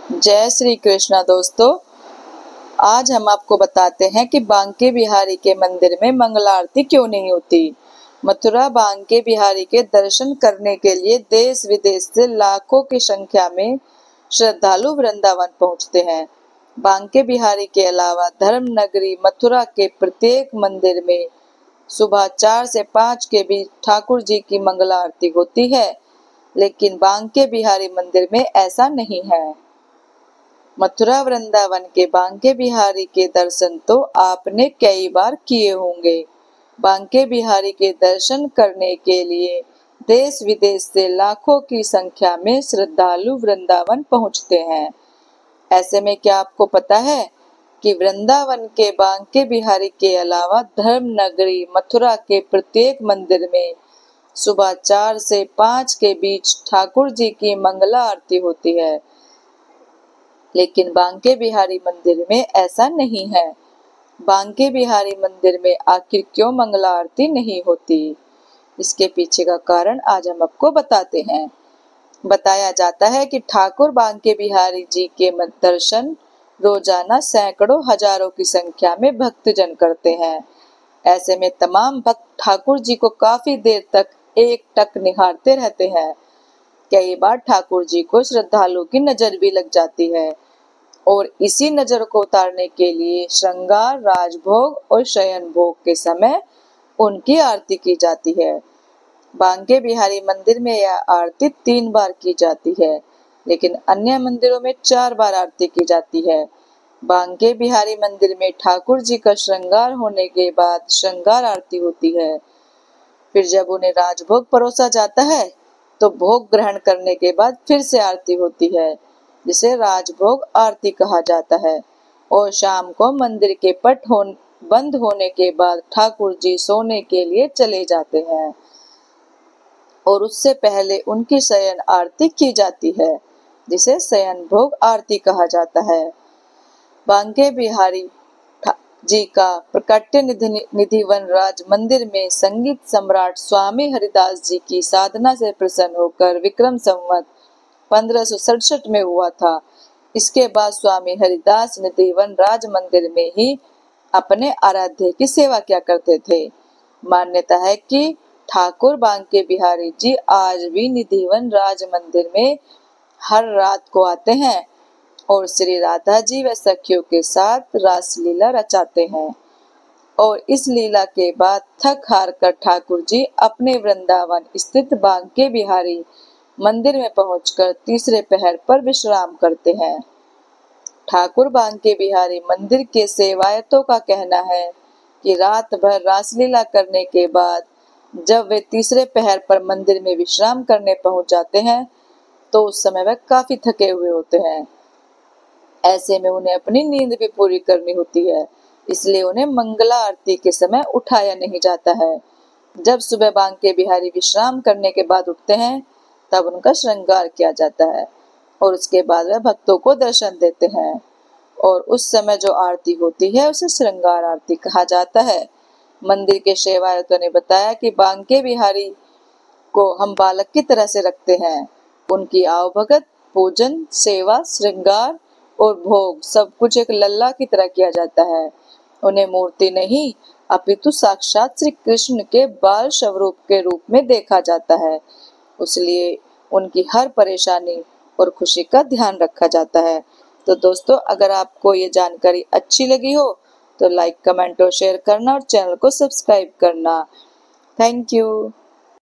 जय श्री कृष्णा दोस्तों। आज हम आपको बताते हैं कि बांके बिहारी के मंदिर में मंगला आरती क्यों नहीं होती। मथुरा बांके बिहारी के दर्शन करने के लिए देश विदेश से लाखों की संख्या में श्रद्धालु वृंदावन पहुंचते हैं। बांके बिहारी के अलावा धर्म नगरी मथुरा के प्रत्येक मंदिर में सुबह 4 से 5 के बीच ठाकुर जी की मंगला आरती होती है, लेकिन बांके बिहारी मंदिर में ऐसा नहीं है। मथुरा वृंदावन के बांके बिहारी के दर्शन तो आपने कई बार किए होंगे। बांके बिहारी के दर्शन करने के लिए देश विदेश से लाखों की संख्या में श्रद्धालु वृंदावन पहुंचते हैं। ऐसे में क्या आपको पता है कि वृंदावन के बांके बिहारी के अलावा धर्म नगरी मथुरा के प्रत्येक मंदिर में सुबह 4 से 5 के बीच ठाकुर जी की मंगला आरती होती है, लेकिन बांके बिहारी मंदिर में ऐसा नहीं है। बांके बिहारी मंदिर में आखिर क्यों मंगला आरती नहीं होती, इसके पीछे का कारण आज हम आपको बताते हैं। बताया जाता है कि ठाकुर बांके बिहारी जी के दर्शन रोजाना सैकड़ों हजारों की संख्या में भक्तजन करते हैं। ऐसे में तमाम भक्त ठाकुर जी को काफी देर तक एकटक निहारते रहते हैं। कई बार ठाकुर जी को श्रद्धालुओं की नजर भी लग जाती है और इसी नजर को उतारने के लिए श्रृंगार, राजभोग और शयन भोग के समय उनकी आरती की जाती है। बांके बिहारी मंदिर में यह आरती 3 बार की जाती है, लेकिन अन्य मंदिरों में 4 बार आरती की जाती है। बांके बिहारी मंदिर में ठाकुर जी का श्रृंगार होने के बाद श्रृंगार आरती होती है। फिर जब उन्हें राजभोग परोसा जाता है तो भोग ग्रहण करने के बाद फिर से आरती होती है, जिसे राजभोग आरती कहा जाता है। और शाम को मंदिर के बंद होने के बाद ठाकुर जी सोने के लिए चले जाते हैं और उससे पहले उनकी शयन आरती की जाती है, जिसे शयन भोग आरती कहा जाता है। बांके बिहारी जी का प्रकट्य निधि वनराज मंदिर में संगीत सम्राट स्वामी हरिदास जी की साधना से प्रसन्न होकर विक्रम संवत 1567 में हुआ था। इसके बाद स्वामी हरिदास निधि वनराज मंदिर में ही अपने आराध्य की सेवा किया करते थे। मान्यता है कि ठाकुर बांके बिहारी जी आज भी निधि वनराज मंदिर में हर रात को आते हैं और श्री राधा जी व सखियों के साथ रासलीला रचाते हैं और इस लीला के बाद थक हार कर ठाकुर जी अपने वृंदावन स्थित बांके बिहारी मंदिर में पहुंचकर तीसरे पहर पर विश्राम करते हैं। ठाकुर बांके बिहारी मंदिर के सेवायतों का कहना है कि रात भर रासलीला करने के बाद जब वे तीसरे पहर पर मंदिर में विश्राम करने पहुंच जाते हैं तो उस समय वे काफी थके हुए होते हैं। ऐसे में उन्हें अपनी नींद भी पूरी करनी होती है, इसलिए उन्हें मंगला आरती के समय उठाया नहीं जाता है। जब सुबह बांके बिहारी विश्राम करने के बाद उठते हैं तब उनका श्रृंगार किया जाता है और उसके बाद वह भक्तों को दर्शन देते हैं और उस समय जो आरती होती है उसे श्रृंगार आरती कहा जाता है। मंदिर के सेवायतों ने बताया कि बांके बिहारी को हम बालक की तरह से रखते हैं। उनकी आवभगत, पूजन, सेवा, श्रृंगार और भोग सब कुछ एक लल्ला की तरह किया जाता है। उन्हें मूर्ति नहीं अपितु साक्षात श्री कृष्ण के बाल स्वरूप के रूप में देखा जाता है, इसलिए उनकी हर परेशानी और खुशी का ध्यान रखा जाता है। तो दोस्तों, अगर आपको ये जानकारी अच्छी लगी हो तो लाइक, कमेंट और शेयर करना और चैनल को सब्सक्राइब करना। Thank you.